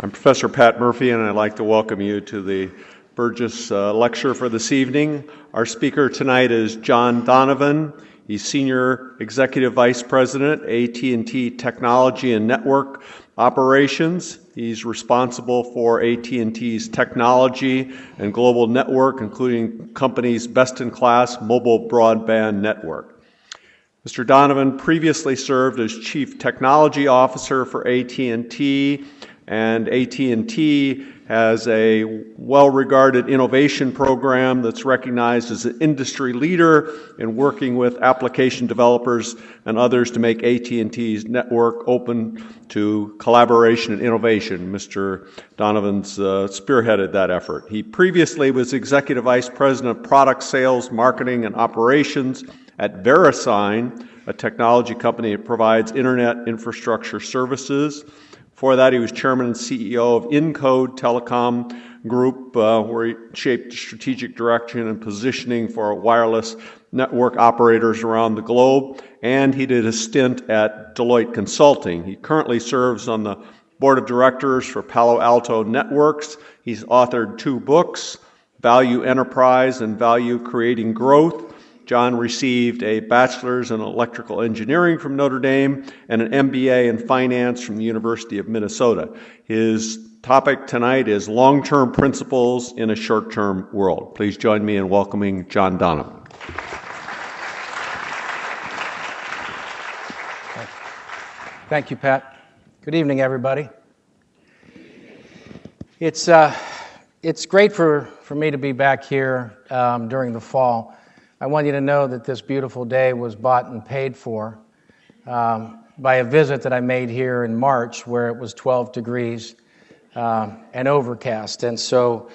I'm Professor Pat Murphy, and I'd like to welcome you to the Berges lecture for this evening. Our speaker tonight is John Donovan. He's Senior Executive Vice President, AT&T Technology and Network Operations. He's responsible for AT&T's technology and global network, including company's best-in-class mobile broadband network. Mr. Donovan previously served as Chief Technology Officer for AT&T, and AT&T has a well-regarded innovation program that's recognized as an industry leader in working with application developers and others to make AT&T's network open to collaboration and innovation. Mr. Donovan's spearheaded that effort. He previously was Executive Vice President of Product Sales, Marketing, and Operations at VeriSign, a technology company that provides internet infrastructure services. Before that, he was chairman and CEO of Encode Telecom Group, where he shaped strategic direction and positioning for wireless network operators around the globe, and he did a stint at Deloitte Consulting. He currently serves on the board of directors for Palo Alto Networks. He's authored 2 books, Value Enterprise and Value Creating Growth. John received a bachelor's in electrical engineering from Notre Dame and an MBA in finance from the University of Minnesota. His topic tonight is long-term principles in a short-term world. Please join me in welcoming John Donovan. Thank you, Pat. Good evening, everybody. It's great for me to be back here during the fall. I want you to know that this beautiful day was bought and paid for by a visit that I made here in March where it was 12 degrees and overcast. And so,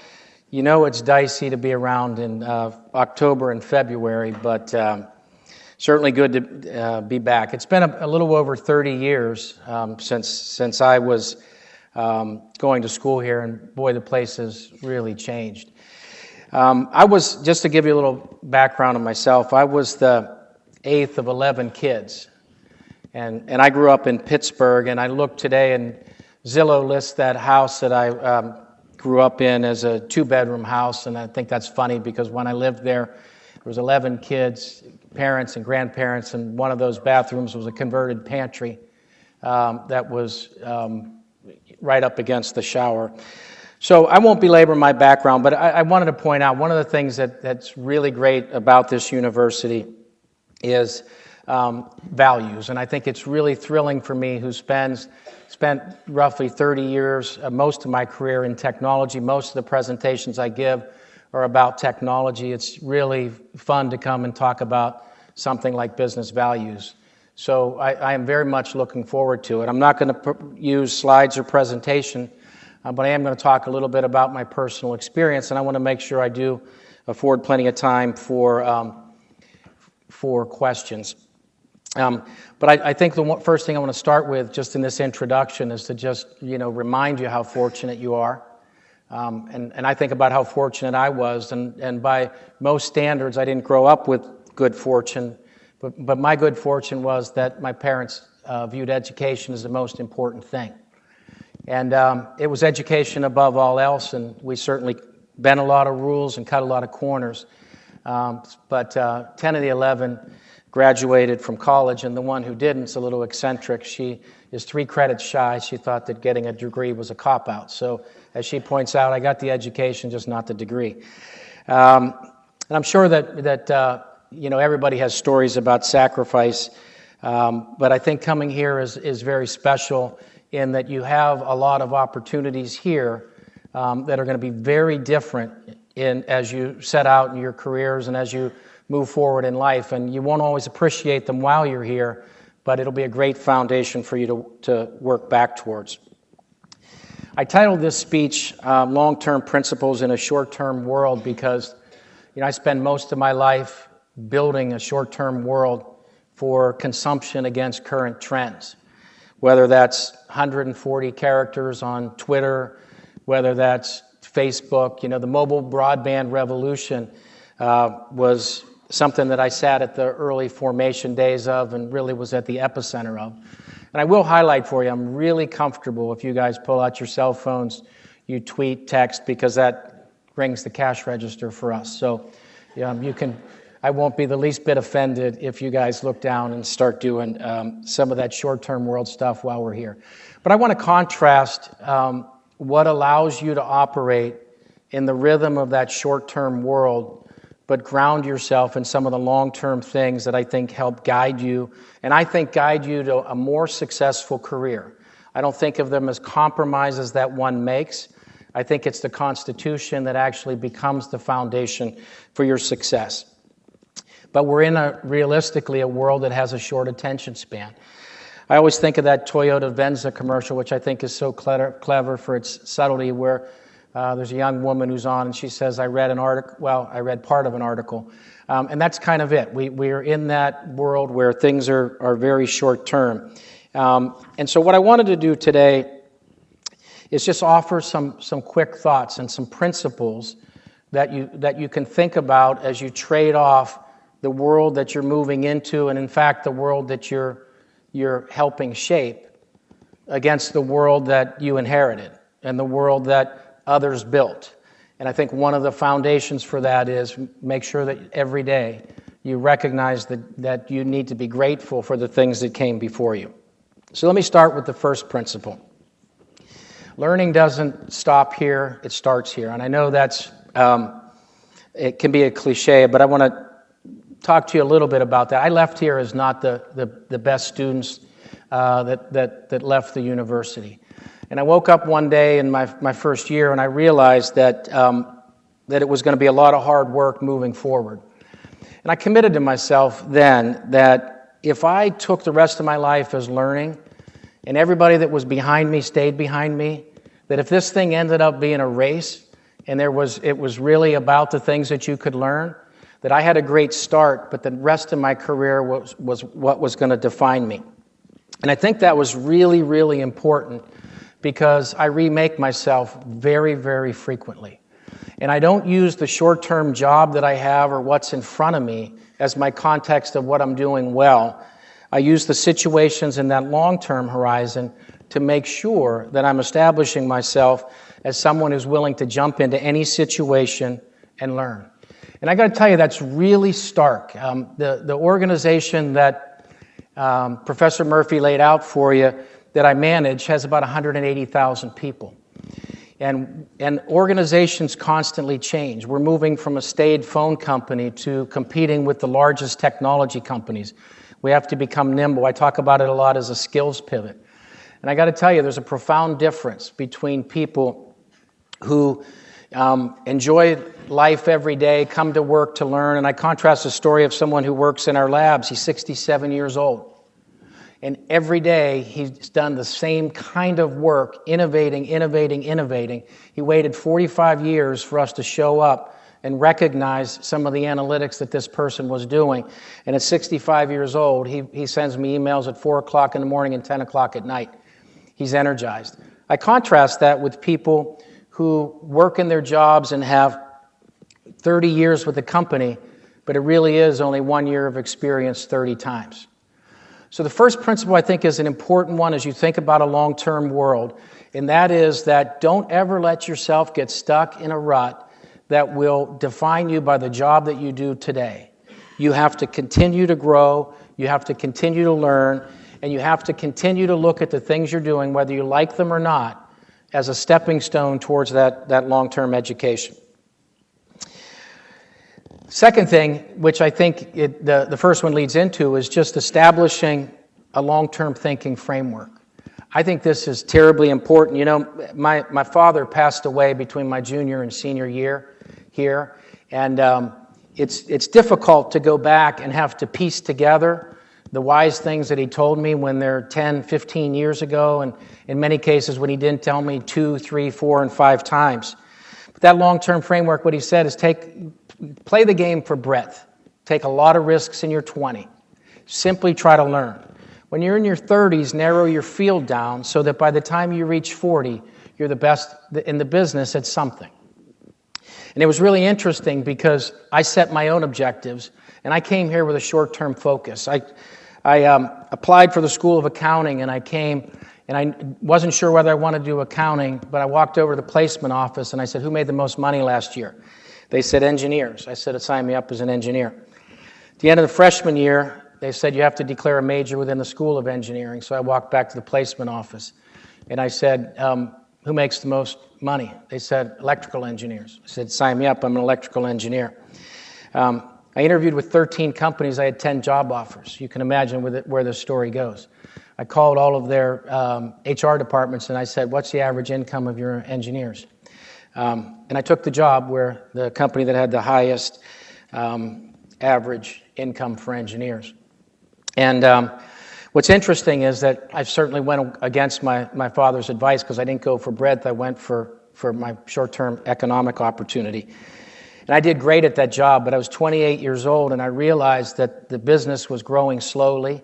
you know, it's dicey to be around in October and February, but certainly good to be back. It's been a little over 30 years since I was going to school here, and boy, the place has really changed. Just to give you a little background on myself, I was the 8th of 11 kids. And I grew up in Pittsburgh, and I look today, and Zillow lists that house that I grew up in as a 2-bedroom house, and I think that's funny because when I lived there, there was 11 kids, parents and grandparents, and one of those bathrooms was a converted pantry that was right up against the shower. So I won't belabor my background, but I wanted to point out one of the things that's really great about this university is values. And I think it's really thrilling for me who spent roughly 30 years, most of my career in technology. Most of the presentations I give are about technology. It's really fun to come and talk about something like business values. So I am very much looking forward to it. I'm not going to use slides or presentation, but I am going to talk a little bit about my personal experience, and I want to make sure I do afford plenty of time for questions. But I think the first thing I want to start with, just in this introduction, is to just remind you how fortunate you are, and I think about how fortunate I was, and by most standards, I didn't grow up with good fortune, but my good fortune was that my parents viewed education as the most important thing. And it was education above all else, and we certainly bent a lot of rules and cut a lot of corners. But 10 of the 11 graduated from college, and the one who didn't is a little eccentric. She is 3 credits shy. She thought that getting a degree was a cop-out. So, as she points out, I got the education, just not the degree. And I'm sure that everybody has stories about sacrifice, but I think coming here is very special in that you have a lot of opportunities here that are going to be very different as you set out in your careers and as you move forward in life. And you won't always appreciate them while you're here, but it'll be a great foundation for you to work back towards. I titled this speech, Long-Term Principles in a Short-Term World, because I spend most of my life building a short-term world for consumption against current trends. Whether that's 140 characters on Twitter, whether that's Facebook, the mobile broadband revolution was something that I sat at the early formation days of and really was at the epicenter of. And I will highlight for you, I'm really comfortable if you guys pull out your cell phones, you tweet, text, because that rings the cash register for us. So I won't be the least bit offended if you guys look down and start doing some of that short-term world stuff while we're here. But I want to contrast what allows you to operate in the rhythm of that short-term world, but ground yourself in some of the long-term things that I think help guide you, and I think guide you to a more successful career. I don't think of them as compromises that one makes. I think it's the Constitution that actually becomes the foundation for your success. But we're in realistically a world that has a short attention span. I always think of that Toyota Venza commercial, which I think is so clever for its subtlety, where there's a young woman who's on, and she says, I read part of an article. And that's kind of it. We're in that world where things are very short term. And so what I wanted to do today is just offer some quick thoughts and some principles that you can think about as you trade off the world that you're moving into, and in fact the world that you're helping shape, against the world that you inherited and the world that others built. And I think one of the foundations for that is make sure that every day you recognize that you need to be grateful for the things that came before you. So let me start with the first principle. Learning doesn't stop here, it starts here. And I know that's it can be a cliche, but I want to talk to you a little bit about that. I left here as not the best students that left the university. And I woke up one day in my first year and I realized that it was going to be a lot of hard work moving forward. And I committed to myself then that if I took the rest of my life as learning, and everybody that was behind me stayed behind me, that if this thing ended up being a race, and it was really about the things that you could learn, that I had a great start, but the rest of my career was what was going to define me. And I think that was really, really important, because I remake myself very, very frequently. And I don't use the short-term job that I have or what's in front of me as my context of what I'm doing well. I use the situations in that long-term horizon to make sure that I'm establishing myself as someone who's willing to jump into any situation and learn. And I got to tell you, that's really stark. The organization that Professor Murphy laid out for you that I manage has about 180,000 people. And organizations constantly change. We're moving from a staid phone company to competing with the largest technology companies. We have to become nimble. I talk about it a lot as a skills pivot. And I got to tell you, there's a profound difference between people who enjoy life every day, come to work to learn. And I contrast the story of someone who works in our labs. He's 67 years old. And every day he's done the same kind of work, innovating. He waited 45 years for us to show up and recognize some of the analytics that this person was doing. And at 65 years old, he sends me emails at 4 o'clock in the morning and 10 o'clock at night. He's energized. I contrast that with people who work in their jobs and have 30 years with the company, but it really is only 1 year of experience 30 times. So the first principle I think is an important one as you think about a long-term world, and that is that don't ever let yourself get stuck in a rut that will define you by the job that you do today. You have to continue to grow, you have to continue to learn, and you have to continue to look at the things you're doing, whether you like them or not, as a stepping stone towards that long-term education. Second thing, which I think the first one leads into, is just establishing a long-term thinking framework. I think this is terribly important. You know, my father passed away between my junior and senior year here, and it's difficult to go back and have to piece together the wise things that he told me when they're 10, 15 years ago, and in many cases when he didn't tell me 2, 3, 4, and 5 times. But that long-term framework, what he said is play the game for breadth. Take a lot of risks in your 20. Simply try to learn. When you're in your 30s, narrow your field down so that by the time you reach 40, you're the best in the business at something. And it was really interesting because I set my own objectives, and I came here with a short-term focus. I applied for the School of Accounting, and I came, and I wasn't sure whether I wanted to do accounting, but I walked over to the placement office, and I said, who made the most money last year? They said, engineers. I said, sign me up as an engineer. At the end of the freshman year, they said, you have to declare a major within the School of Engineering. So I walked back to the placement office, and I said, who makes the most money? They said, electrical engineers. I said, sign me up. I'm an electrical engineer. I interviewed with 13 companies. I had 10 job offers. You can imagine where this story goes. I called all of their HR departments, and I said, what's the average income of your engineers? And I took the job where the company that had the highest average income for engineers. And what's interesting is that I certainly went against my father's advice because I didn't go for breadth. I went for my short-term economic opportunity. And I did great at that job, but I was 28 years old, and I realized that the business was growing slowly,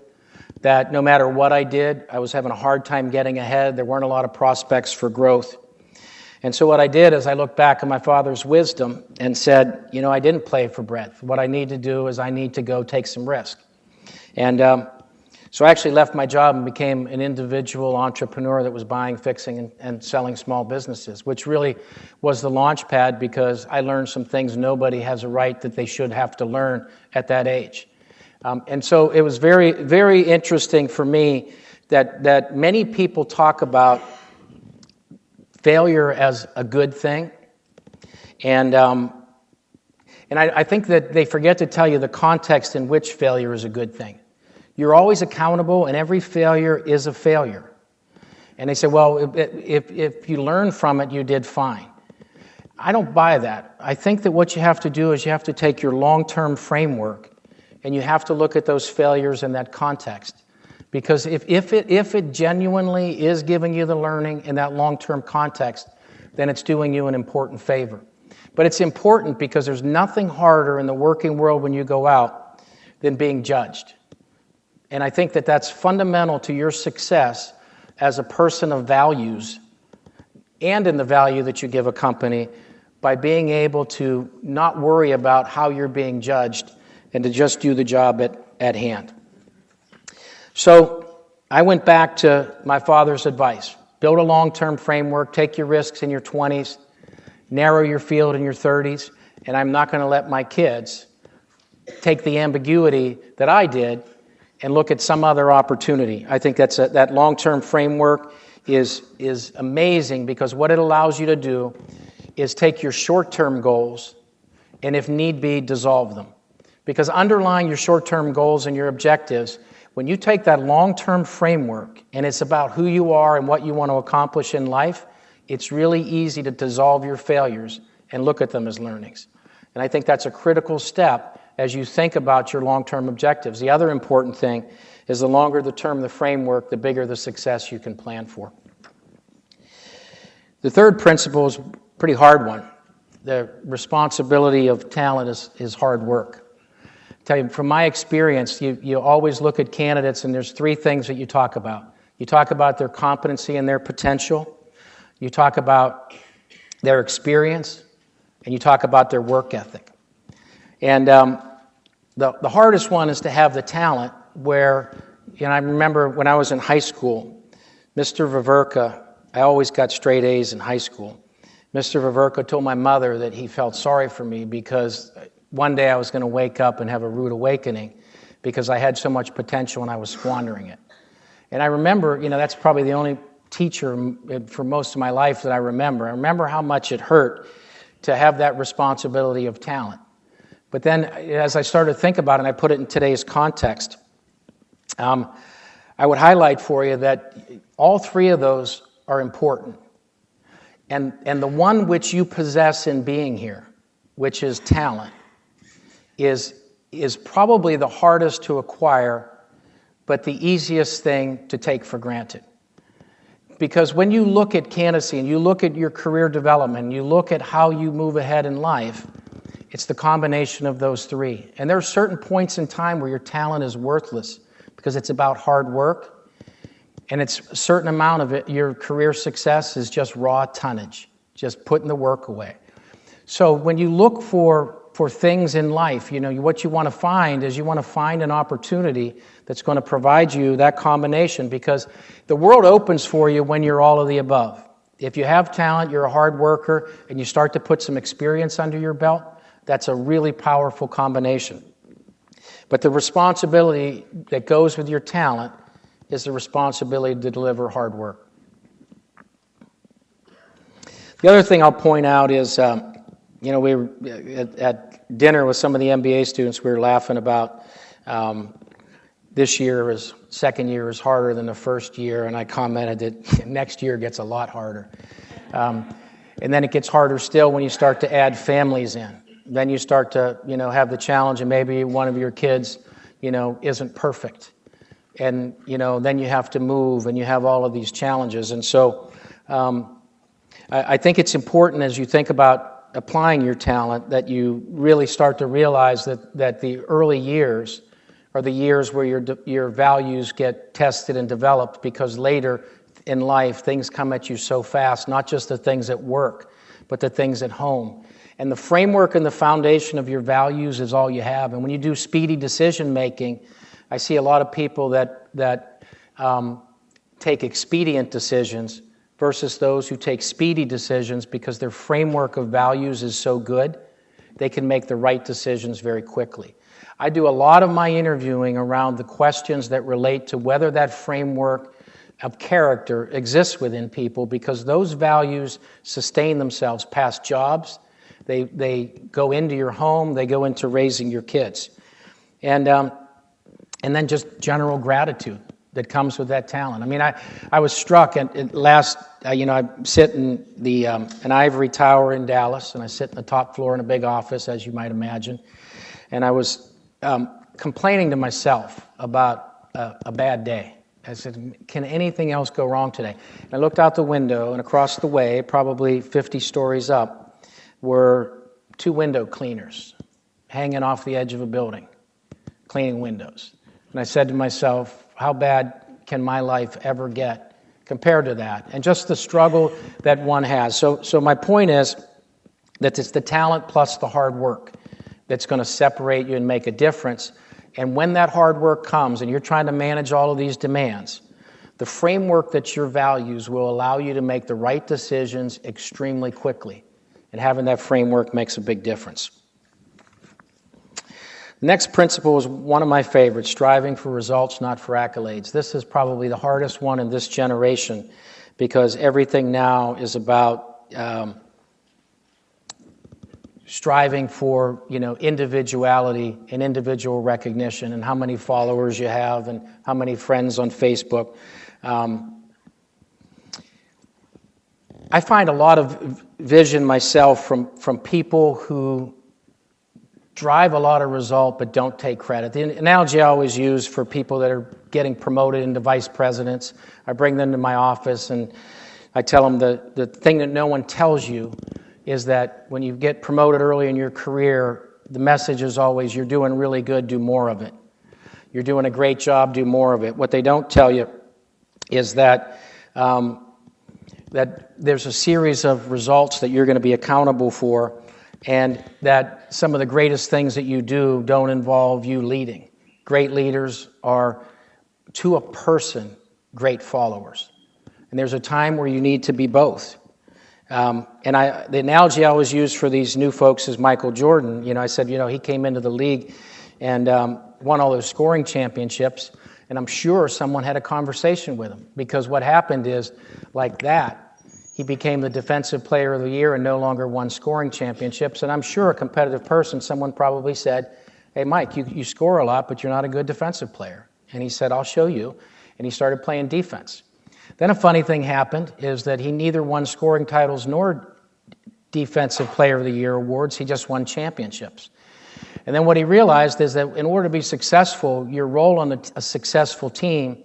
that no matter what I did, I was having a hard time getting ahead. There weren't a lot of prospects for growth. And so what I did is I looked back at my father's wisdom and said, I didn't play for breadth. What I need to do is I need to go take some risk. And so I actually left my job and became an individual entrepreneur that was buying, fixing, and selling small businesses, which really was the launch pad because I learned some things nobody has a right that they should have to learn at that age. And so it was very, very interesting for me that many people talk about failure as a good thing. And I think that they forget to tell you the context in which failure is a good thing. You're always accountable, and every failure is a failure. And they say, well, if you learn from it, you did fine. I don't buy that. I think that what you have to do is you have to take your long-term framework, and you have to look at those failures in that context. Because if it genuinely is giving you the learning in that long-term context, then it's doing you an important favor. But it's important because there's nothing harder in the working world when you go out than being judged. And I think that that's fundamental to your success as a person of values and in the value that you give a company by being able to not worry about how you're being judged and to just do the job at hand. So I went back to my father's advice. Build a long-term framework, take your risks in your 20s, narrow your field in your 30s, and I'm not going to let my kids take the ambiguity that I did and look at some other opportunity. I think that long-term framework is amazing because what it allows you to do is take your short-term goals and, if need be, dissolve them. Because underlying your short-term goals and your objectives, when you take that long-term framework and it's about who you are and what you want to accomplish in life, it's really easy to dissolve your failures and look at them as learnings. And I think that's a critical step as you think about your long-term objectives. The other important thing is the longer the term the framework, the bigger the success you can plan for. The third principle is a pretty hard one. The responsibility of talent is hard work. I tell you, from my experience, you always look at candidates and there's three things that you talk about. You talk about their competency and their potential. You talk about their experience, and you talk about their work ethic. And the hardest one is to have the talent where, I remember when I was in high school, Mr. Viverka, I always got straight A's in high school. Mr. Viverka told my mother that he felt sorry for me because one day I was going to wake up and have a rude awakening because I had so much potential and I was squandering it. And I remember, that's probably the only teacher for most of my life that I remember. I remember how much it hurt to have that responsibility of talent. But then as I started to think about it and I put it in today's context, I would highlight for you that all three of those are important. And the one which you possess in being here, which is talent, is probably the hardest to acquire, but the easiest thing to take for granted. Because when you look at candidacy and you look at your career development, and you look at how you move ahead in life, it's the combination of those three. And there are certain points in time where your talent is worthless because it's about hard work, and it's a certain amount of it, your career success is just raw tonnage, just putting the work away. So when you look for for things in life. What you want to find is you want to find an opportunity that's going to provide you that combination, because the world opens for you when you're all of the above. If you have talent, you're a hard worker, and you start to put some experience under your belt, that's a really powerful combination. But the responsibility that goes with your talent is the responsibility to deliver hard work. The other thing I'll point out is, we were at dinner with some of the MBA students. We were laughing about this second year is harder than the first year, and I commented that next year gets a lot harder. And then it gets harder still when you start to add families in. Then you start to, have the challenge, and maybe one of your kids, isn't perfect. And, then you have to move, and you have all of these challenges. And so I think it's important, as you think about applying your talent, that you really start to realize that the early years are the years where your values get tested and developed, because later in life things come at you so fast, not just the things at work, but the things at home. And the framework and the foundation of your values is all you have. And when you do speedy decision making, I see a lot of people that take expedient decisions versus those who take speedy decisions, because their framework of values is so good, they can make the right decisions very quickly. I do a lot of my interviewing around the questions that relate to whether that framework of character exists within people, because those values sustain themselves past jobs. They go into your home, they go into raising your kids. And then just general gratitude that comes with that talent. I mean, I was struck at last, I sit in an ivory tower in Dallas, and I sit in the top floor in a big office, as you might imagine. And I was complaining to myself about a bad day. I said, can anything else go wrong today? And I looked out the window, and across the way, probably 50 stories up, were 2 window cleaners hanging off the edge of a building, cleaning windows. And I said to myself, how bad can my life ever get compared to that? And just the struggle that one has. So my point is that it's the talent plus the hard work that's going to separate you and make a difference. And when that hard work comes and you're trying to manage all of these demands, the framework that's your values will allow you to make the right decisions extremely quickly. And having that framework makes a big difference. The next principle is one of my favorites: striving for results, not for accolades. This is probably the hardest one in this generation, because everything now is about striving for individuality and individual recognition, and how many followers you have and how many friends on Facebook. I find a lot of vision myself from people who drive a lot of result but don't take credit. The analogy I always use for people that are getting promoted into vice presidents, I bring them to my office and I tell them the thing that no one tells you is that when you get promoted early in your career, the message is always, you're doing really good, do more of it. You're doing a great job, do more of it. What they don't tell you is that that there's a series of results that you're going to be accountable for, and that some of the greatest things that you do don't involve you leading. Great leaders are, to a person, great followers. And there's a time where you need to be both. The analogy I always use for these new folks is Michael Jordan. I said, he came into the league and won all those scoring championships, and I'm sure someone had a conversation with him, because what happened is, like that, he became the defensive player of the year and no longer won scoring championships. And I'm sure a competitive person, someone probably said, hey, Mike, you score a lot, but you're not a good defensive player. And he said, I'll show you. And he started playing defense. Then a funny thing happened is that he neither won scoring titles nor defensive player of the year awards. He just won championships. And then what he realized is that in order to be successful, your role on a successful team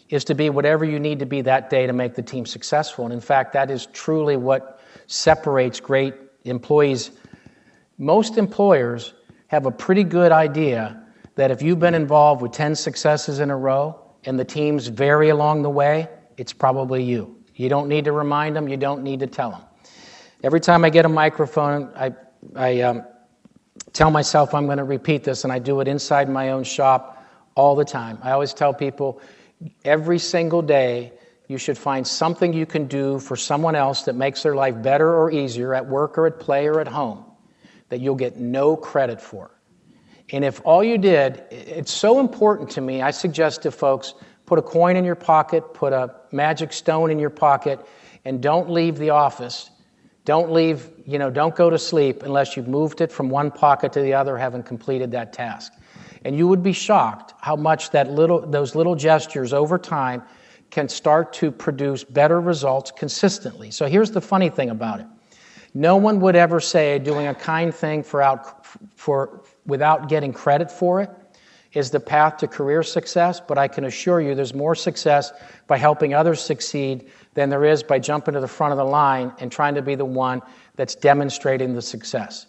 is to be whatever you need to be that day to make the team successful. And in fact, that is truly what separates great employees. Most employers have a pretty good idea that if you've been involved with 10 successes in a row and the teams vary along the way, it's probably you. You don't need to remind them. You don't need to tell them. Every time I get a microphone, I tell myself I'm going to repeat this, and I do it inside my own shop all the time. I always tell people every single day you should find something you can do for someone else that makes their life better or easier at work or at play or at home that you'll get no credit for. And if all you did, it's so important to me, I suggest to folks, put a coin in your pocket, put a magic stone in your pocket, and don't leave the office. Don't go to sleep unless you've moved it from one pocket to the other, having completed that task. And you would be shocked how much those little gestures over time can start to produce better results consistently. So here's the funny thing about it. No one would ever say doing a kind thing without getting credit for it is the path to career success, but I can assure you there's more success by helping others succeed than there is by jumping to the front of the line and trying to be the one that's demonstrating the success.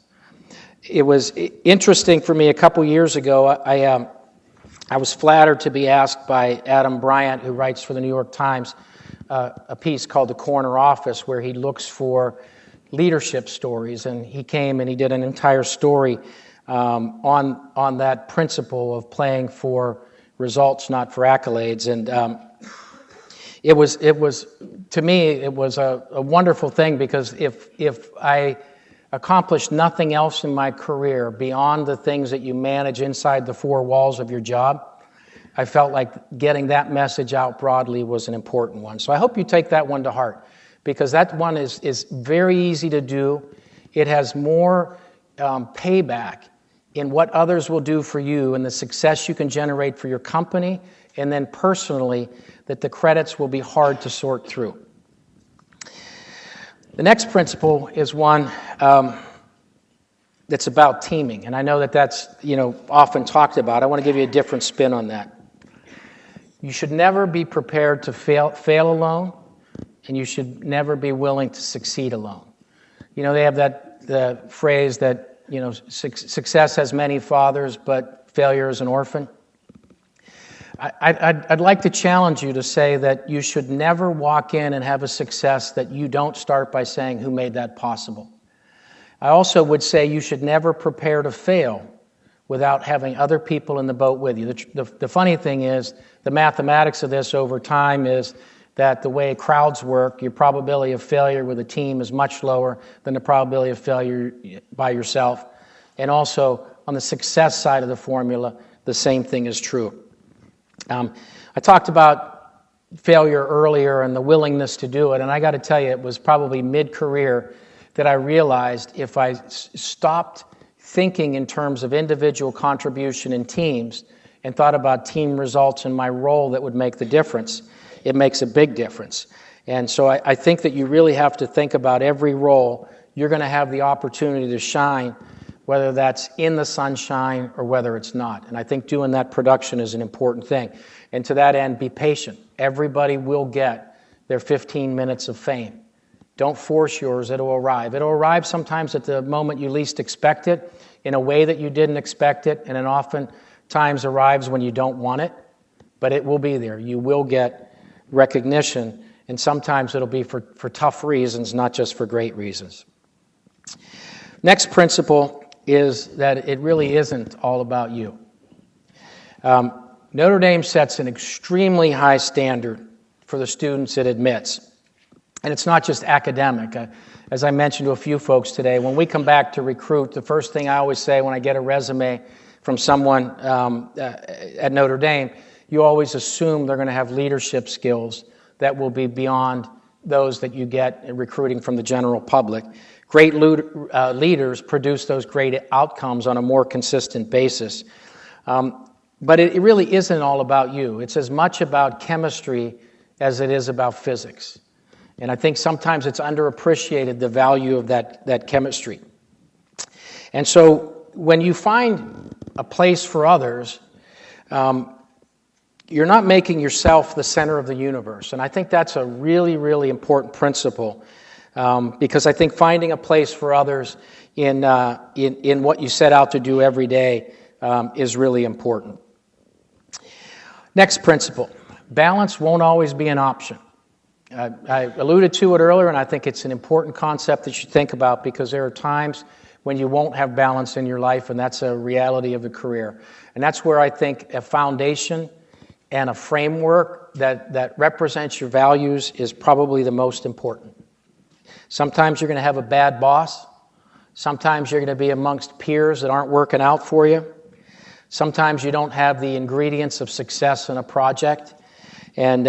It was interesting for me a couple years ago. I was flattered to be asked by Adam Bryant, who writes for the New York Times, a piece called The Corner Office, where he looks for leadership stories, and he came and he did an entire story on that principle of playing for results, not for accolades. And it was to me it was a wonderful thing, because if I accomplished nothing else in my career beyond the things that you manage inside the four walls of your job, I felt like getting that message out broadly was an important one. So I hope you take that one to heart, because that one is very easy to do. It has more payback in what others will do for you and the success you can generate for your company, and then personally, that the credits will be hard to sort through. The next principle is one that's about teaming, and I know that's often talked about. I want to give you a different spin on that. You should never be prepared to fail alone, and you should never be willing to succeed alone. They have the phrase that success has many fathers, but failure is an orphan. I'd like to challenge you to say that you should never walk in and have a success that you don't start by saying, who made that possible? I also would say you should never prepare to fail without having other people in the boat with you. The funny thing is, the mathematics of this over time is that the way crowds work, your probability of failure with a team is much lower than the probability of failure by yourself. And also, on the success side of the formula, the same thing is true. I talked about failure earlier and the willingness to do it, and I got to tell you, it was probably mid-career that I realized if I stopped thinking in terms of individual contribution in teams and thought about team results and my role that would make the difference, it makes a big difference. And so I think that you really have to think about every role you're going to have the opportunity to shine, whether that's in the sunshine or whether it's not. And I think doing that production is an important thing. And to that end, be patient. Everybody will get their 15 minutes of fame. Don't force yours. It'll arrive. It'll arrive sometimes at the moment you least expect it, in a way that you didn't expect it, and it oftentimes arrives when you don't want it. But it will be there. You will get recognition, and sometimes it'll be for tough reasons, not just for great reasons. Next principle is that it really isn't all about you. Notre Dame sets an extremely high standard for the students it admits. And it's not just academic. As I mentioned to a few folks today, when we come back to recruit, the first thing I always say when I get a resume from someone at Notre Dame, you always assume they're going to have leadership skills that will be beyond those that you get in recruiting from the general public. Great leaders produce those great outcomes on a more consistent basis. But it really isn't all about you. It's as much about chemistry as it is about physics. And I think sometimes it's underappreciated, the value of that chemistry. And so when you find a place for others, you're not making yourself the center of the universe. And I think that's a really, really important principle, because I think finding a place for others in what you set out to do every day is really important. Next principle, balance won't always be an option. I alluded to it earlier, and I think it's an important concept that you think about, because there are times when you won't have balance in your life, and that's a reality of the career. And that's where I think a foundation and a framework that represents your values is probably the most important. Sometimes you're going to have a bad boss. Sometimes you're going to be amongst peers that aren't working out for you. Sometimes you don't have the ingredients of success in a project. And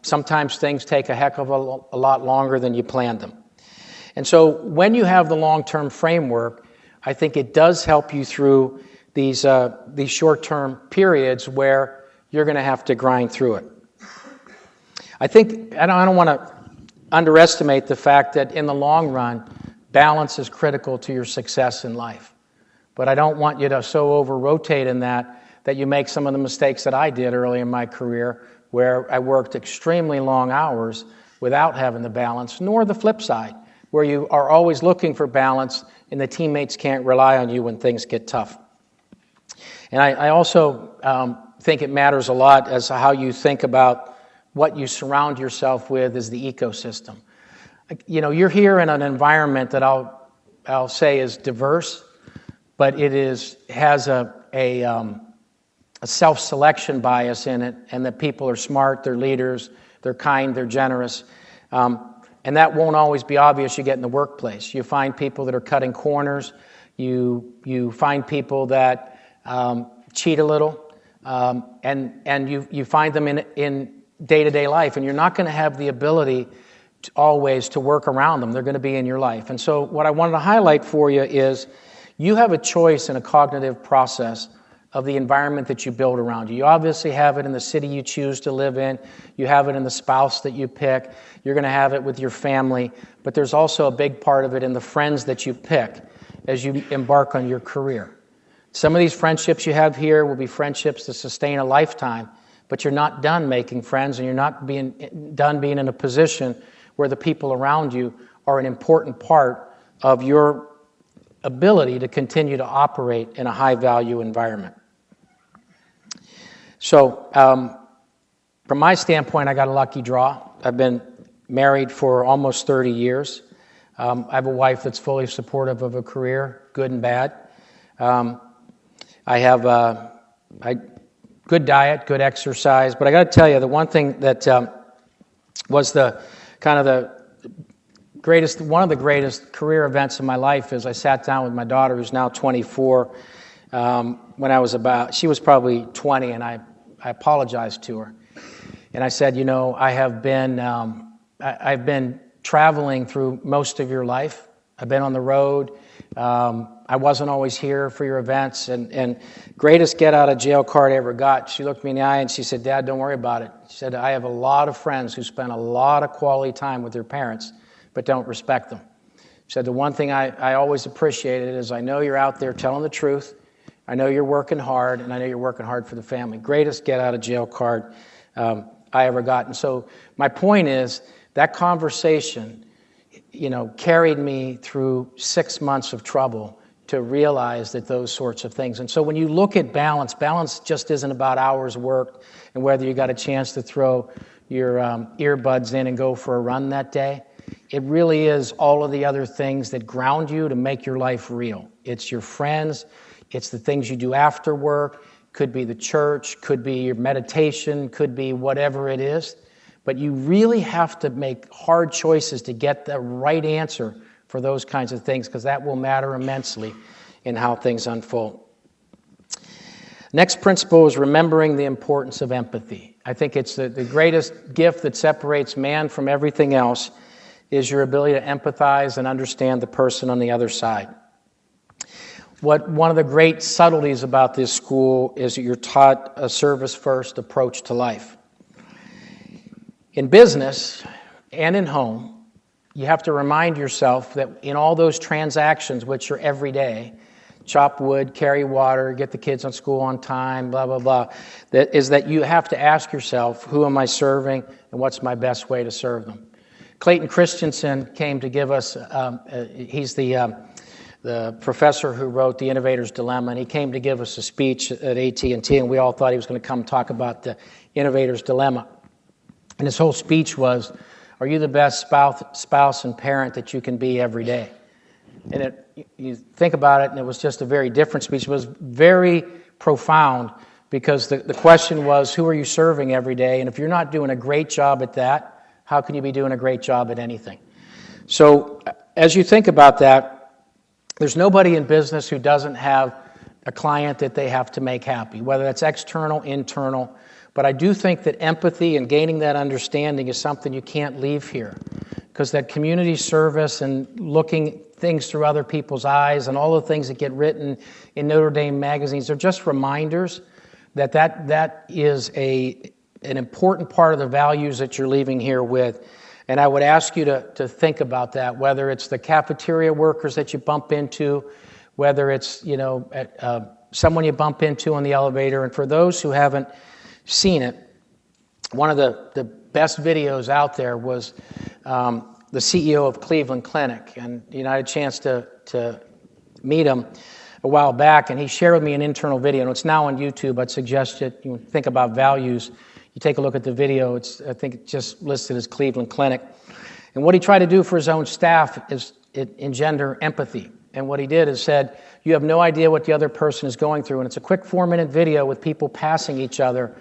sometimes things take a heck of a lot longer than you planned them. And so when you have the long-term framework, I think it does help you through these short-term periods where you're going to have to grind through it. I think, I don't want to underestimate the fact that in the long run, balance is critical to your success in life. But I don't want you to so over-rotate in that you make some of the mistakes that I did early in my career, where I worked extremely long hours without having the balance, nor the flip side, where you are always looking for balance and the teammates can't rely on you when things get tough. And I also think it matters a lot as to how you think about what you surround yourself with as the ecosystem. You know, you're here in an environment that I'll say is diverse, but it has a self-selection bias in it, and that people are smart, they're leaders, they're kind, they're generous. And that won't always be obvious you get in the workplace. You find people that are cutting corners. You find people that cheat a little, and you find them in day-to-day life, and you're not going to have the ability always to work around them. They're going to be in your life. And so what I wanted to highlight for you is you have a choice in a cognitive process of the environment that you build around you. You obviously have it in the city you choose to live in. You have it in the spouse that you pick. You're going to have it with your family. But there's also a big part of it in the friends that you pick as you embark on your career. Some of these friendships you have here will be friendships that sustain a lifetime, but you're not done making friends, and you're not done being in a position where the people around you are an important part of your ability to continue to operate in a high-value environment. So, from my standpoint, I got a lucky draw. I've been married for almost 30 years. I have a wife that's fully supportive of a career, good and bad. I have a good diet, good exercise, but I got to tell you, the one thing that was one of the greatest career events of my life is I sat down with my daughter, who's now 24. She was probably 20, and I apologized to her. And I said, you know, I've been traveling through most of your life. I've been on the road. I wasn't always here for your events. And greatest get out of jail card I ever got. She looked me in the eye and she said, Dad, don't worry about it. She said, I have a lot of friends who spend a lot of quality time with their parents, but don't respect them. She said, the one thing I always appreciated is I know you're out there telling the truth. I know you're working hard, and I know you're working hard for the family. Greatest get out of jail card I ever got. And so my point is that conversation, you know, carried me through 6 months of trouble to realize that those sorts of things. And so when you look at balance just isn't about hours worked and whether you got a chance to throw your earbuds in and go for a run that day. It really is all of the other things that ground you to make your life real. It's your friends. It's the things you do after work. Could be the church. Could be your meditation. Could be whatever it is. But you really have to make hard choices to get the right answer for those kinds of things, because that will matter immensely in how things unfold. Next principle is remembering the importance of empathy. I think it's the greatest gift that separates man from everything else is your ability to empathize and understand the person on the other side. One of the great subtleties about this school is that you're taught a service-first approach to life. In business and in home, you have to remind yourself that in all those transactions, which are every day, chop wood, carry water, get the kids on school on time, blah, blah, blah, that you have to ask yourself, who am I serving and what's my best way to serve them? Clayton Christensen came to give us, he's the professor who wrote The Innovator's Dilemma, and he came to give us a speech at AT&T, and we all thought he was going to come talk about the Innovator's Dilemma. And his whole speech was, are you the best spouse and parent that you can be every day? And you think about it, and it was just a very different speech. It was very profound because the question was, who are you serving every day? And if you're not doing a great job at that, how can you be doing a great job at anything? So as you think about that, there's nobody in business who doesn't have a client that they have to make happy, whether that's external, internal. But I do think that empathy and gaining that understanding is something you can't leave here, because that community service and looking things through other people's eyes and all the things that get written in Notre Dame magazines are just reminders that is an important part of the values that you're leaving here with. And I would ask you to think about that, whether it's the cafeteria workers that you bump into, whether it's someone you bump into on the elevator. And for those who haven't seen it, one of the best videos out there was the CEO of Cleveland Clinic, and I had a chance to meet him a while back, and he shared with me an internal video, and it's now on YouTube. I'd suggest that you think about values. You take a look at the video. I think it's just listed as Cleveland Clinic. And what he tried to do for his own staff is engender empathy. And what he did is said, you have no idea what the other person is going through. And it's a quick 4-minute video with people passing each other.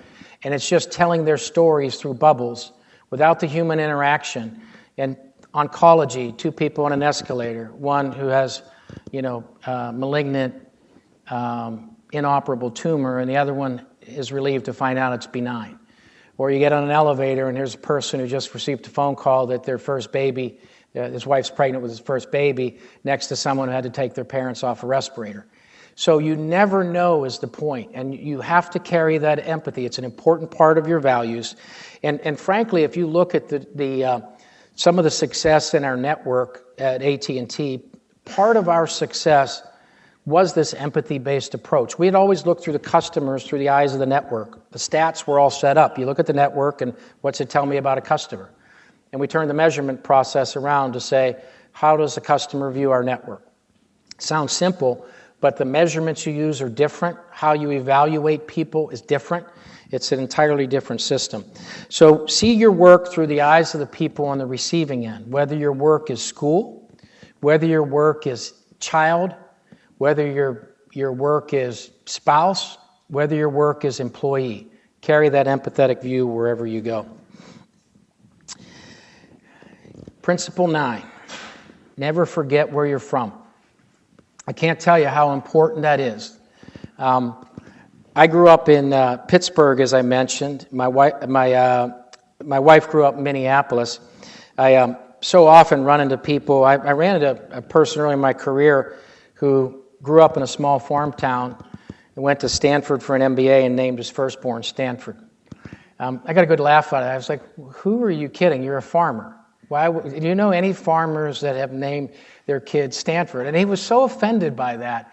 And it's just telling their stories through bubbles without the human interaction. And oncology, 2 people on an escalator, one who has, malignant, inoperable tumor, and the other one is relieved to find out it's benign. Or you get on an elevator and here's a person who just received a phone call that their first baby, his wife's pregnant with his first baby, next to someone who had to take their parents off a respirator. So you never know is the point, and you have to carry that empathy. It's an important part of your values. And frankly, if you look at some of the success in our network at AT&T, part of our success was this empathy-based approach. We had always looked through the customers through the eyes of the network. The stats were all set up. You look at the network and what's it tell me about a customer? And we turned the measurement process around to say, how does the customer view our network? Sounds simple, but the measurements you use are different. How you evaluate people is different. It's an entirely different system. So see your work through the eyes of the people on the receiving end, whether your work is school, whether your work is child, whether your work is spouse, whether your work is employee. Carry that empathetic view wherever you go. Principle 9, never forget where you're from. I can't tell you how important that is. I grew up in Pittsburgh, as I mentioned. My wife grew up in Minneapolis. I so often run into people. I ran into a person early in my career who grew up in a small farm town and went to Stanford for an MBA and named his firstborn Stanford. I got a good laugh out of it. I was like, who are you kidding? You're a farmer. Do you know any farmers that have named their kids Stanford? And he was so offended by that.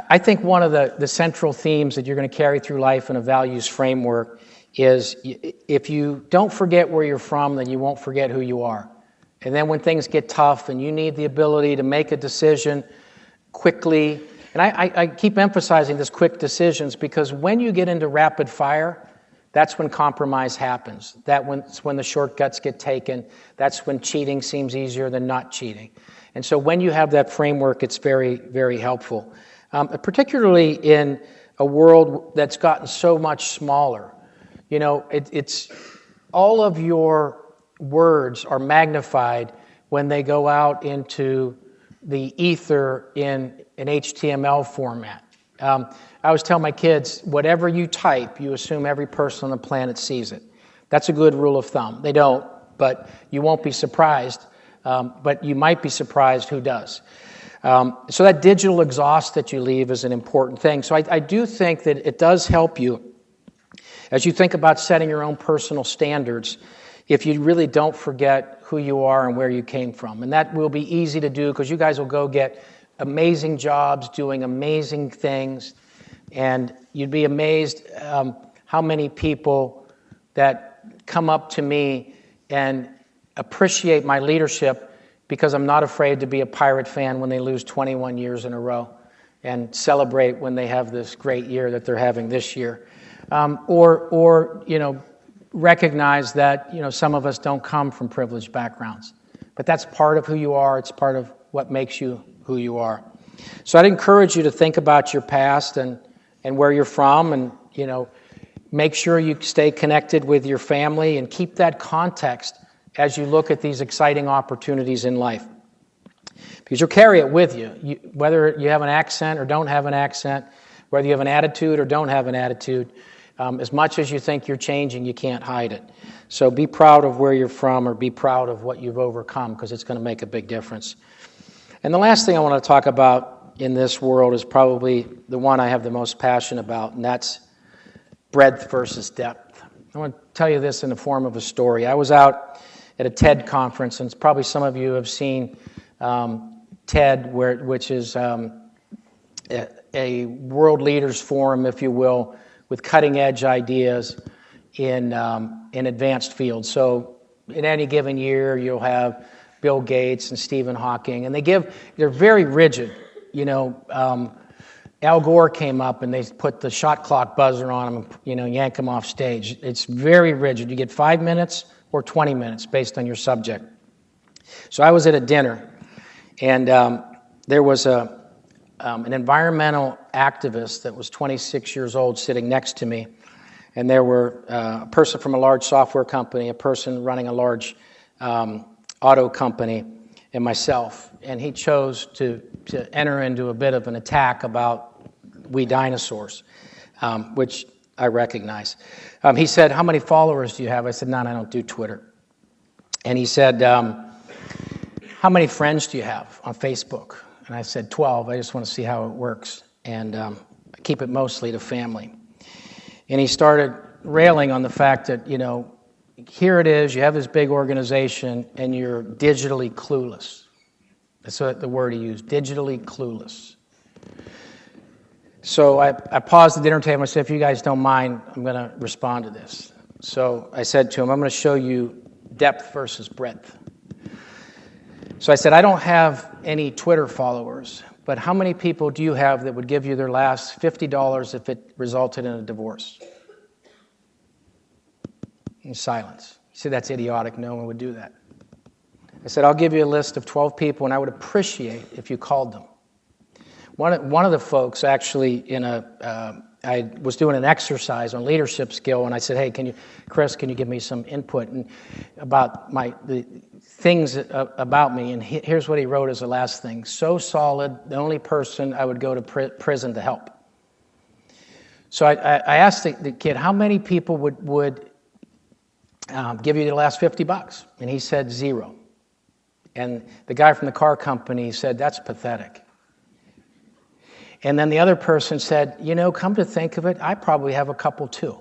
I think one of the central themes that you're going to carry through life in a values framework is if you don't forget where you're from, then you won't forget who you are. And then when things get tough and you need the ability to make a decision quickly, and I keep emphasizing this quick decisions because when you get into rapid fire, that's when compromise happens. That's when the shortcuts get taken. That's when cheating seems easier than not cheating. And so when you have that framework, it's very, very helpful. Particularly in a world that's gotten so much smaller. It's all of your words are magnified when they go out into the ether in an HTML format. I always tell my kids, whatever you type, you assume every person on the planet sees it. That's a good rule of thumb. They don't, but you won't be surprised. But you might be surprised who does. So that digital exhaust that you leave is an important thing. So I do think that it does help you as you think about setting your own personal standards if you really don't forget who you are and where you came from. And that will be easy to do because you guys will go get amazing jobs doing amazing things. And you'd be amazed how many people that come up to me and appreciate my leadership because I'm not afraid to be a Pirate fan when they lose 21 years in a row and celebrate when they have this great year that they're having this year. Or recognize that, some of us don't come from privileged backgrounds. But that's part of who you are. It's part of what makes you who you are. So I'd encourage you to think about your past and where you're from, and make sure you stay connected with your family and keep that context as you look at these exciting opportunities in life. Because you'll carry it with you, whether you have an accent or don't have an accent, whether you have an attitude or don't have an attitude. As much as you think you're changing, you can't hide it. So be proud of where you're from, or be proud of what you've overcome, because it's going to make a big difference. And the last thing I want to talk about in this world is probably the one I have the most passion about, and that's breadth versus depth. I want to tell you this in the form of a story. I was out at a TED conference, and probably some of you have seen TED, which is a world leaders forum, if you will, with cutting-edge ideas in advanced fields. So in any given year, you'll have Bill Gates and Stephen Hawking, and they're very rigid. Al Gore came up and they put the shot clock buzzer on him and yank him off stage. It's very rigid. You get 5 minutes or 20 minutes based on your subject. So I was at a dinner, and there was an environmental activist that was 26 years old sitting next to me, and there were a person from a large software company, a person running a large auto company, and myself. And he chose to enter into a bit of an attack about we dinosaurs, which I recognize. He said, "How many followers do you have?" I said, "None, I don't do Twitter." And he said, "How many friends do you have on Facebook?" And I said, 12. I just want to see how it works. And I keep it mostly to family. And he started railing on the fact that, here it is, you have this big organization, and you're digitally clueless. That's the word he used, digitally clueless. So I paused the dinner table and I said, if you guys don't mind, I'm going to respond to this. So I said to him, I'm going to show you depth versus breadth. So I said, I don't have any Twitter followers, but how many people do you have that would give you their last $50 if it resulted in a divorce? In silence. He said, that's idiotic. No one would do that. I said, I'll give you a list of 12 people, and I would appreciate if you called them. One of the folks actually I was doing an exercise on leadership skill, and I said, hey, Chris, can you give me some input about the things about me? And here's what he wrote as the last thing. So solid, the only person I would go to prison to help. So I asked the kid, how many people would give you the last $50? And he said 0. And the guy from the car company said, that's pathetic. And then the other person said, come to think of it, I probably have a couple too.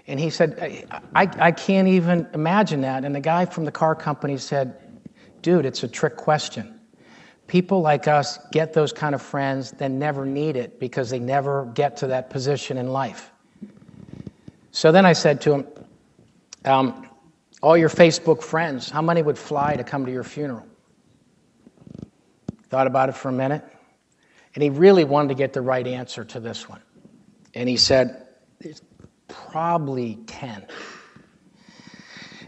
And he said, I can't even imagine that. And the guy from the car company said, dude, it's a trick question. People like us get those kind of friends, then never need it because they never get to that position in life. So then I said to him, all your Facebook friends, how many would fly to come to your funeral? Thought about it for a minute. And he really wanted to get the right answer to this one. And he said, it's probably 10.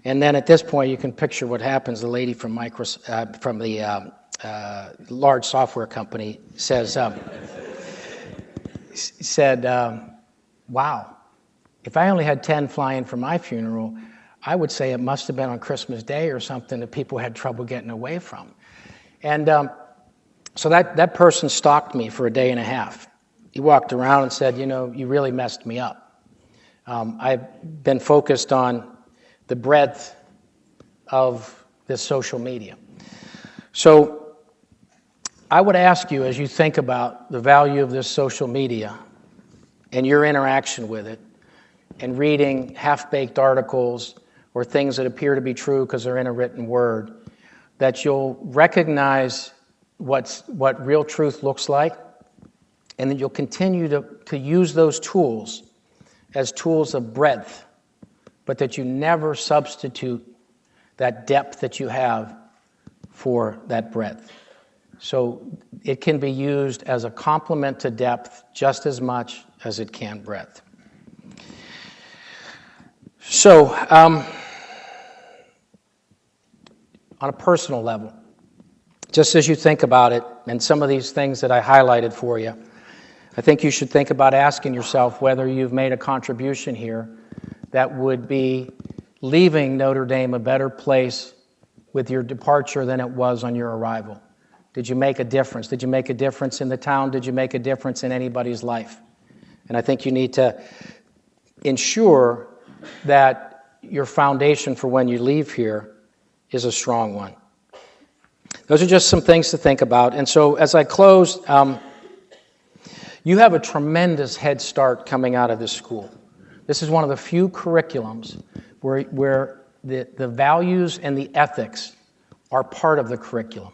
And then at this point, you can picture what happens. The lady from the large software company said, wow, if I only had 10 flying for my funeral, I would say it must have been on Christmas Day or something that people had trouble getting away from. And so that person stalked me for a day and a half. He walked around and said, you really messed me up. I've been focused on the breadth of this social media. So I would ask you, as you think about the value of this social media and your interaction with it, and reading half-baked articles or things that appear to be true because they're in a written word, that you'll recognize what real truth looks like, and that you'll continue to use those tools as tools of breadth, but that you never substitute that depth that you have for that breadth. So it can be used as a complement to depth just as much as it can breadth. So, on a personal level, just as you think about it, and some of these things that I highlighted for you, I think you should think about asking yourself whether you've made a contribution here that would be leaving Notre Dame a better place with your departure than it was on your arrival. Did you make a difference? Did you make a difference in the town? Did you make a difference in anybody's life? And I think you need to ensure that your foundation for when you leave here is a strong one. Those are just some things to think about. And so as I close, you have a tremendous head start coming out of this school. This is one of the few curriculums where the values and the ethics are part of the curriculum.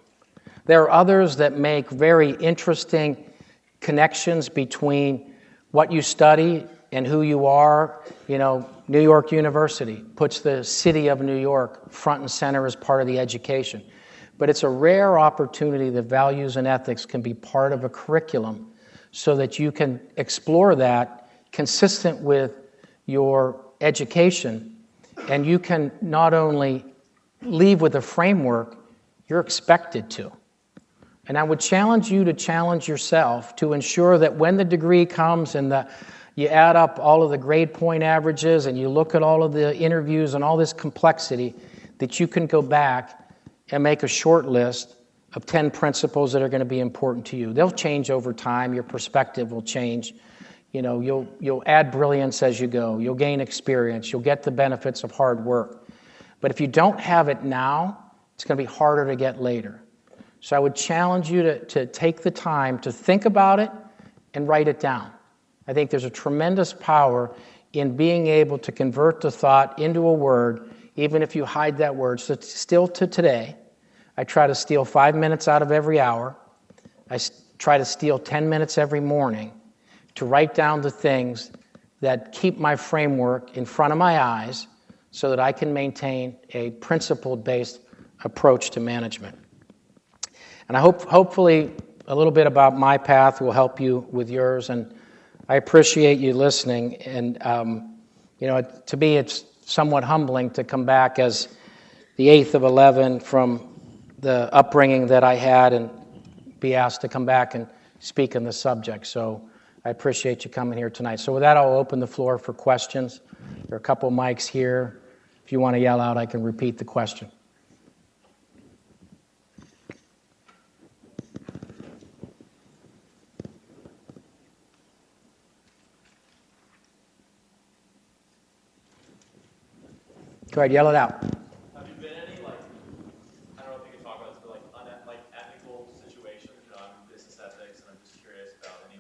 There are others that make very interesting connections between what you study and who you are. You know, New York University puts the city of New York front and center as part of the education. But it's a rare opportunity that values and ethics can be part of a curriculum so that you can explore that consistent with your education, and you can not only leave with a framework, you're expected to. And I would challenge you to challenge yourself to ensure that when the degree comes and you add up all of the grade point averages and you look at all of the interviews and all this complexity, that you can go back and make a short list of 10 principles that are going to be important to you. They'll change over time. Your perspective will change. You know, you'll add brilliance as you go. You'll gain experience. You'll get the benefits of hard work. But if you don't have it now, it's going to be harder to get later. So I would challenge you to take the time to think about it and write it down. I think there's a tremendous power in being able to convert the thought into a word, even if you hide that word. So still to today, I try to steal 5 minutes out of every hour. I try to steal 10 minutes every morning to write down the things that keep my framework in front of my eyes so that I can maintain a principle-based approach to management. And I hopefully a little bit about my path will help you with yours, and I appreciate you listening. And to me, it's somewhat humbling to come back as the 8th of 11 from the upbringing that I had and be asked to come back and speak on the subject. So I appreciate you coming here tonight. So with that, I'll open the floor for questions. There are a couple mics here. If you want to yell out, I can repeat the question. Go ahead, yell it out. Have you been in any, I don't know if you can talk about this, but ethical situations? I'm in business ethics, and I'm just curious about any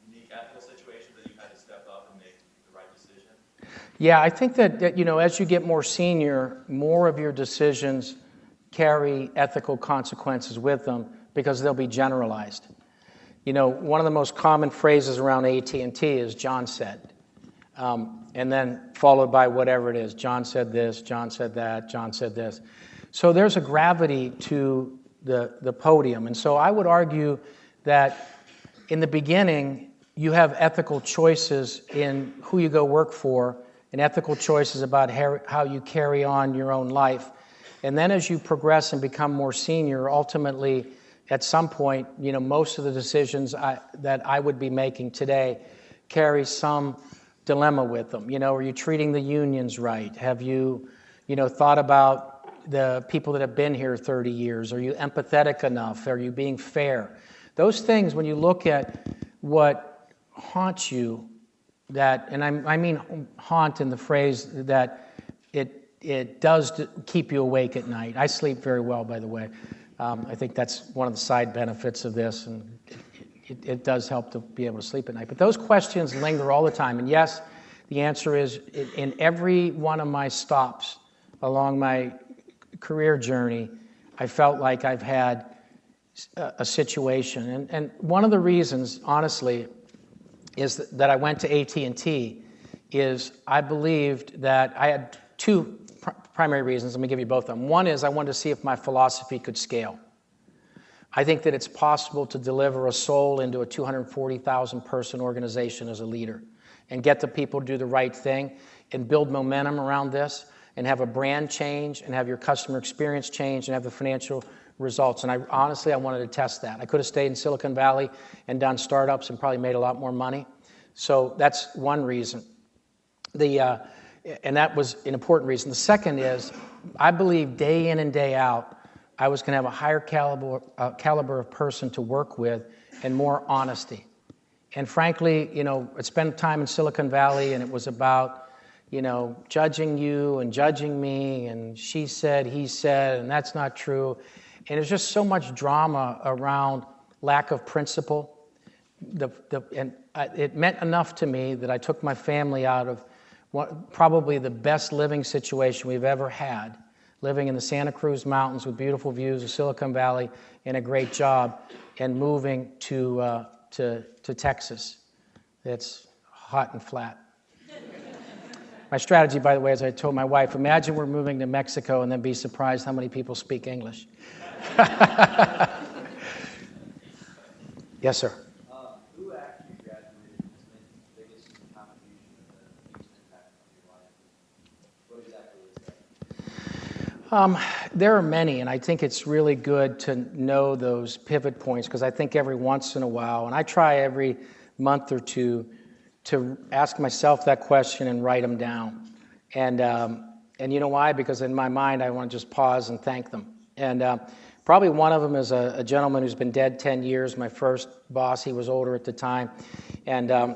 unique ethical situations that you've had to step up and make the right decision? Yeah, I think that as you get more senior, more of your decisions carry ethical consequences with them because they'll be generalized. One of the most common phrases around AT&T is John said. And then followed by whatever it is. John said this, John said that, John said this. So there's a gravity to the podium. And so I would argue that in the beginning, you have ethical choices in who you go work for and ethical choices about how you carry on your own life. And then as you progress and become more senior, ultimately, at some point, most of the decisions that I would be making today carry some dilemma with them. Are you treating the unions right? Have you, thought about the people that have been here 30 years? Are you empathetic enough? Are you being fair? Those things, when you look at what haunts you, and I mean haunt in the phrase that it does keep you awake at night. I sleep very well, by the way. I think that's one of the side benefits of this, and it does help to be able to sleep at night. But those questions linger all the time. And yes, the answer is in every one of my stops along my career journey, I felt like I've had a situation. And one of the reasons, honestly, is that I went to AT&T is I believed that I had two primary reasons. Let me give you both of them. One is I wanted to see if my philosophy could scale. I think that it's possible to deliver a soul into a 240,000 person organization as a leader and get the people to do the right thing and build momentum around this and have a brand change and have your customer experience change and have the financial results. And I wanted to test that. I could have stayed in Silicon Valley and done startups and probably made a lot more money. So that's one reason. And that was an important reason. The second is, I believe day in and day out, I was going to have a higher caliber of person to work with and more honesty. And frankly, I spent time in Silicon Valley, and it was about, judging you and judging me, and she said, he said, and that's not true. And there's just so much drama around lack of principle. It meant enough to me that I took my family out of probably the best living situation we've ever had, living in the Santa Cruz Mountains with beautiful views of Silicon Valley and a great job, and moving to Texas. It's hot and flat. My strategy, by the way, as I told my wife, imagine we're moving to Mexico and then be surprised how many people speak English. Yes, sir. Who after you graduated has made the biggest contribution and the biggest impact on your life? What exactly was that? There are many, and I think it's really good to know those pivot points, because I think every once in a while, and I try every month or two to ask myself that question and write them down. And you know why? Because in my mind, I want to just pause and thank them. And probably one of them is a gentleman who's been dead 10 years, my first boss. He was older at the time. And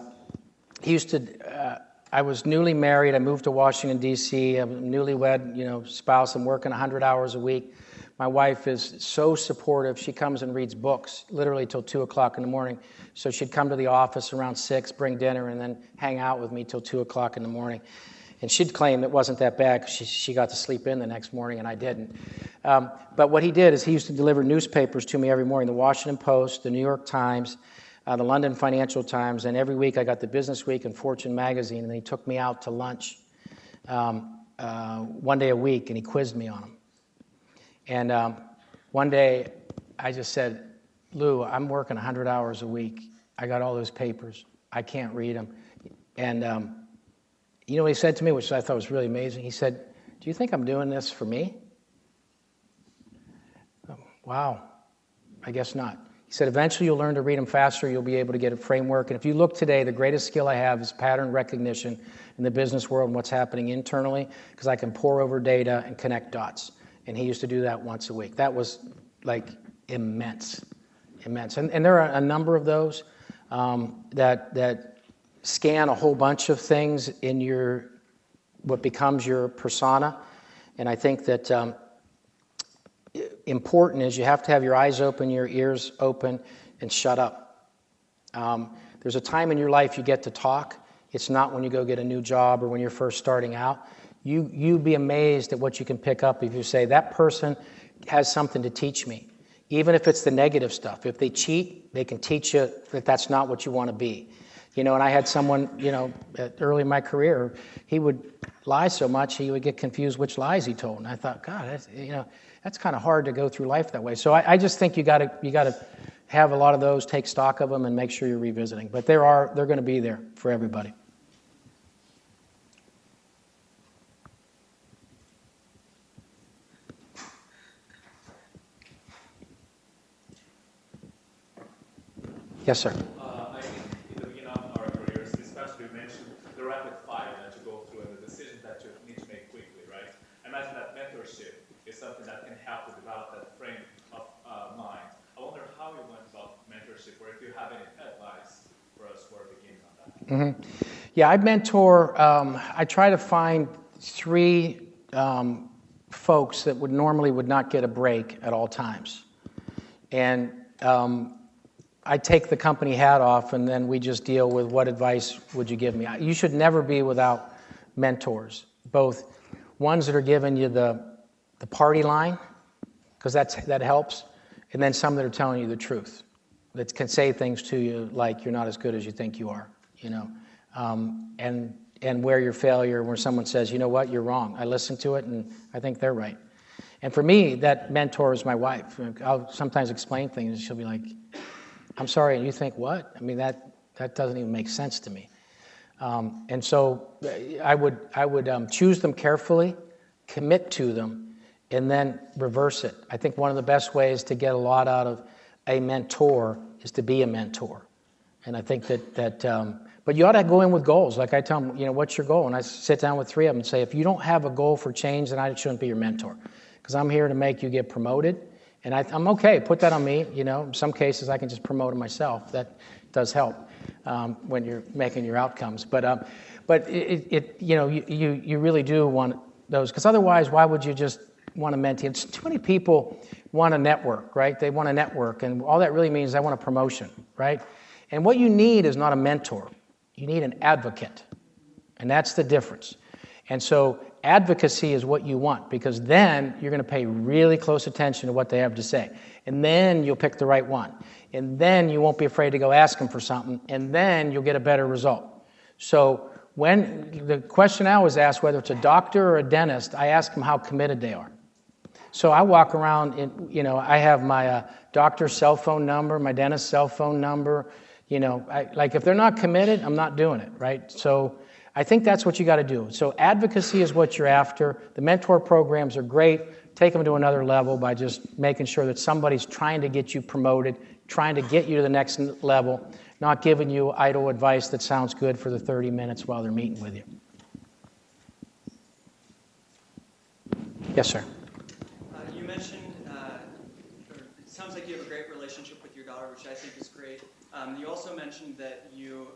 he used to, I was newly married. I moved to Washington, D.C. I'm a newlywed, spouse. I'm working 100 hours a week. My wife is so supportive. She comes and reads books literally till 2 o'clock in the morning. So she'd come to the office around 6, bring dinner, and then hang out with me till 2 o'clock in the morning. And she'd claim it wasn't that bad because she got to sleep in the next morning, and I didn't. But what he did is he used to deliver newspapers to me every morning, the Washington Post, the New York Times, the London Financial Times, and every week I got the Business Week and Fortune magazine, and he took me out to lunch one day a week, and he quizzed me on them. And one day I just said, Lou, I'm working 100 hours a week. I got all those papers. I can't read them. And you know what he said to me, which I thought was really amazing? He said, do you think I'm doing this for me? Wow, I guess not. He said, eventually you'll learn to read them faster. You'll be able to get a framework. And if you look today, the greatest skill I have is pattern recognition in the business world and what's happening internally, because I can pore over data and connect dots. And he used to do that once a week. That was like immense. And there are a number of those that scan a whole bunch of things in what becomes your persona. And I think that important is you have to have your eyes open, your ears open, and shut up. There's a time in your life you get to talk. It's not when you go get a new job or when you're first starting out. You'd be amazed at what you can pick up if you say, that person has something to teach me. Even if it's the negative stuff. If they cheat, they can teach you that that's not what you want to be. And I had someone, early in my career, he would lie so much, he would get confused which lies he told. And I thought, God, that's kind of hard to go through life that way. So I just think you got to have a lot of those, take stock of them, and make sure you're revisiting. But they're going to be there for everybody. Yes, sir. I think in the beginning of our careers, especially you mentioned the rapid fire that you go through and the decisions that you need to make quickly, right? I imagine that mentorship is something that can help to develop that frame of mind. I wonder how you went about mentorship, or if you have any advice for us who are beginning on that. Mm-hmm. Yeah, I mentor, I try to find 3 folks that would not get a break at all times. And I take the company hat off, and then we just deal with what advice would you give me. You should never be without mentors, both ones that are giving you the party line, because that helps, and then some that are telling you the truth, that can say things to you like you're not as good as you think you are, and where your failure, where someone says, you know what, you're wrong. I listen to it, and I think they're right. And for me, that mentor is my wife. I'll sometimes explain things, and she'll be like, I'm sorry, and you think, what? I mean, that doesn't even make sense to me. And so I would choose them carefully. commit to them, and then reverse it. I think one of the best ways to get a lot out of a mentor is to be a mentor. And I think but you ought to go in with goals. Like I tell them, what's your goal? And I sit down with 3 of them and say, if you don't have a goal for change, then I shouldn't be your mentor. Because I'm here to make you get promoted. And I'm okay, put that on me. In some cases I can just promote it myself. That does help when you're making your outcomes. But you really do want those, because otherwise, why would you just want to mentee? It's too many people want to network, right? They want to network, and all that really means they want a promotion, right? And what you need is not a mentor. You need an advocate, and that's the difference. And so advocacy is what you want, because then you're going to pay really close attention to what they have to say. And then you'll pick the right one. And then you won't be afraid to go ask them for something, and then you'll get a better result. So when the question I always ask, whether it's a doctor or a dentist, I ask them how committed they are. So I walk around, and, I have my doctor's cell phone number, my dentist's cell phone number. If they're not committed, I'm not doing it, right? So I think that's what you got to do. So advocacy is what you're after. The mentor programs are great. Take them to another level by just making sure that somebody's trying to get you promoted, trying to get you to the next level, not giving you idle advice that sounds good for the 30 minutes while they're meeting with you. Yes, sir. You mentioned, it sounds like you have a great relationship with your daughter, which I think is great. You also mentioned that you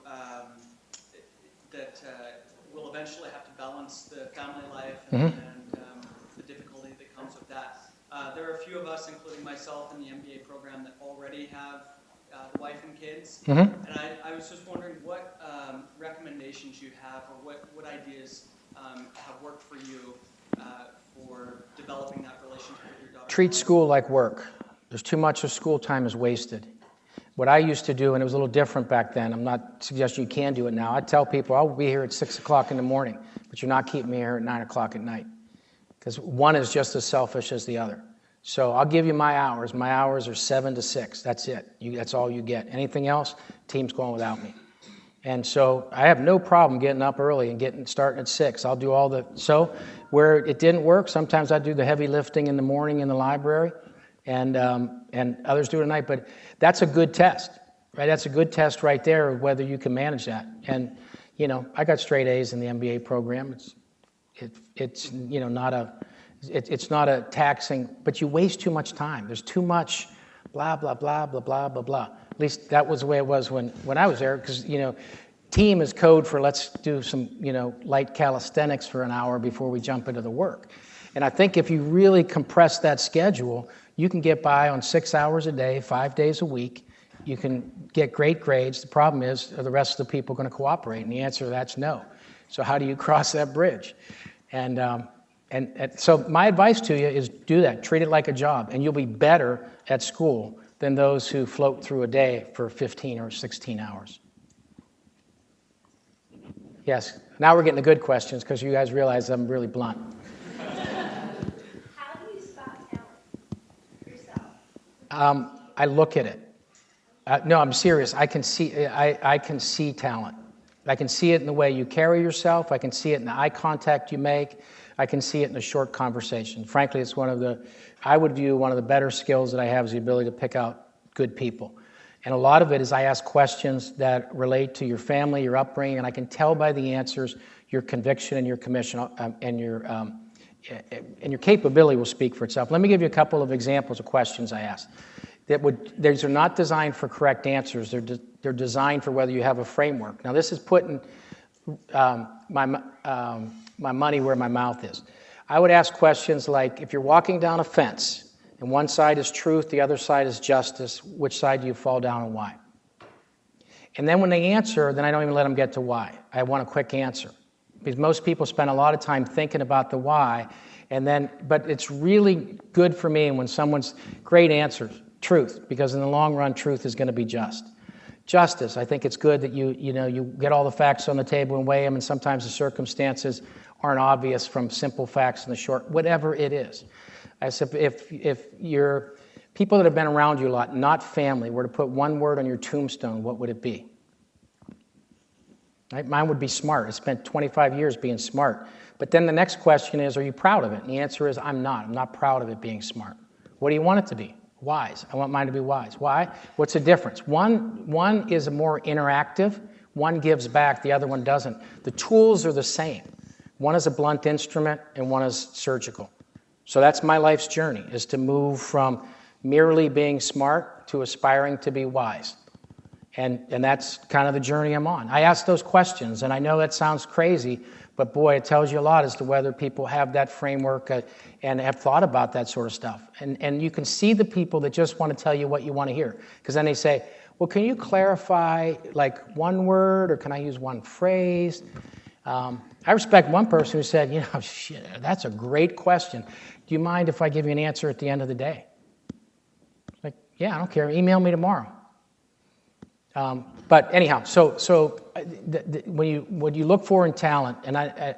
will eventually have to balance the family life and the difficulty that comes with that. There are a few of us, including myself, in the MBA program that already have the wife and kids. And I was just wondering what recommendations you have, or what ideas have worked for you for developing that relationship with your daughter. Treat school like work. There's too much of school time is wasted. What I used to do, and it was a little different back then, I'm not suggesting you can do it now, I tell people, I'll be here at 6 o'clock in the morning, but you're not keeping me here at 9 o'clock at night. Because one is just as selfish as the other. So I'll give you my hours. My hours are 7 to 6. That's it. That's all you get. Anything else, team's going without me. And so I have no problem getting up early and starting at 6. I'll do all the... So where it didn't work, sometimes I do the heavy lifting in the morning in the library, and others do it at night. But that's a good test, right? That's a good test right there of whether you can manage that. And, I got straight A's in the MBA program. It's not a taxing, but you waste too much time. There's too much blah, blah, blah, blah, blah, blah, blah. At least that was the way it was when I was there, because, team is code for let's do some, light calisthenics for an hour before we jump into the work. And I think if you really compress that schedule, you can get by on 6 hours a day, 5 days a week. You can get great grades. The problem is, are the rest of the people going to cooperate? And the answer to that's no. So how do you cross that bridge? And so my advice to you is do that. Treat it like a job, and you'll be better at school than those who float through a day for 15 or 16 hours. Yes. Now we're getting the good questions because you guys realize I'm really blunt. How do you spot talent yourself? I look at it. No, I'm serious. I can see talent. I can see it in the way you carry yourself. I can see it in the eye contact you make. I can see it in a short conversation. Frankly, it's I would view one of the better skills that I have is the ability to pick out good people. And a lot of it is I ask questions that relate to your family, your upbringing, and I can tell by the answers your conviction and your commission and your capability will speak for itself. Let me give you a couple of examples of questions I asked. These are not designed for correct answers. They're designed for whether you have a framework. Now, this is putting my money where my mouth is. I would ask questions like, if you're walking down a fence, and one side is truth, the other side is justice, which side do you fall down and why? And then when they answer, then I don't even let them get to why. I want a quick answer. Because most people spend a lot of time thinking about the why, but it's really good for me when someone's great answers, truth, because in the long run, truth is going to be just. Justice, I think it's good that you get all the facts on the table and weigh them, and sometimes the circumstances aren't obvious from simple facts in the short, whatever it is. I said, if your people that have been around you a lot, not family, were to put one word on your tombstone, what would it be? Right? Mine would be smart. I spent 25 years being smart. But then the next question is, are you proud of it? And the answer is, I'm not. I'm not proud of it being smart. What do you want it to be? Wise. I want mine to be wise. Why? What's the difference? One is more interactive. One gives back. The other one doesn't. The tools are the same. One is a blunt instrument and one is surgical. So that's my life's journey, is to move from merely being smart to aspiring to be wise. And that's kind of the journey I'm on. I ask those questions, and I know that sounds crazy, but boy, it tells you a lot as to whether people have that framework and have thought about that sort of stuff. And you can see the people that just want to tell you what you want to hear. Because then they say, well, can you clarify like one word, or can I use one phrase? I respect one person who said, shit, that's a great question. Do you mind if I give you an answer at the end of the day? Like, yeah, I don't care. Email me tomorrow. But anyhow, what you look for in talent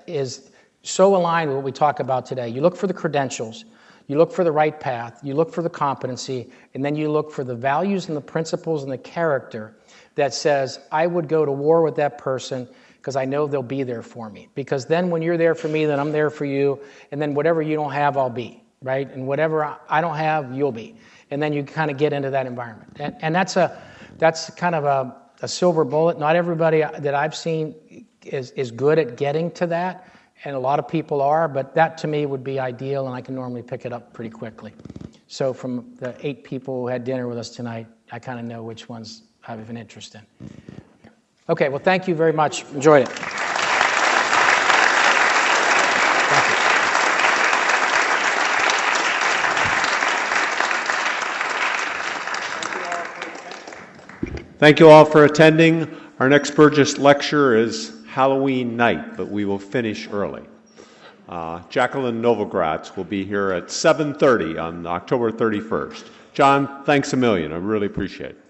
is so aligned with what we talk about today. You look for the credentials, you look for the right path, you look for the competency, and then you look for the values and the principles and the character that says, I would go to war with that person because I know they'll be there for me. Because then when you're there for me, then I'm there for you, and then whatever you don't have, I'll be, right? And whatever I don't have, you'll be. And then you kind of get into that environment. And that's kind of a silver bullet. Not everybody that I've seen is good at getting to that, and a lot of people are, but that to me would be ideal, and I can normally pick it up pretty quickly. So from the 8 people who had dinner with us tonight, I kind of know which ones I have an interest in. Okay, well, thank you very much. Enjoyed it. Thank you all for attending. Our next Burgess lecture is Halloween night, but we will finish early. Jacqueline Novogratz will be here at 7:30 on October 31st. John, thanks a million. I really appreciate it.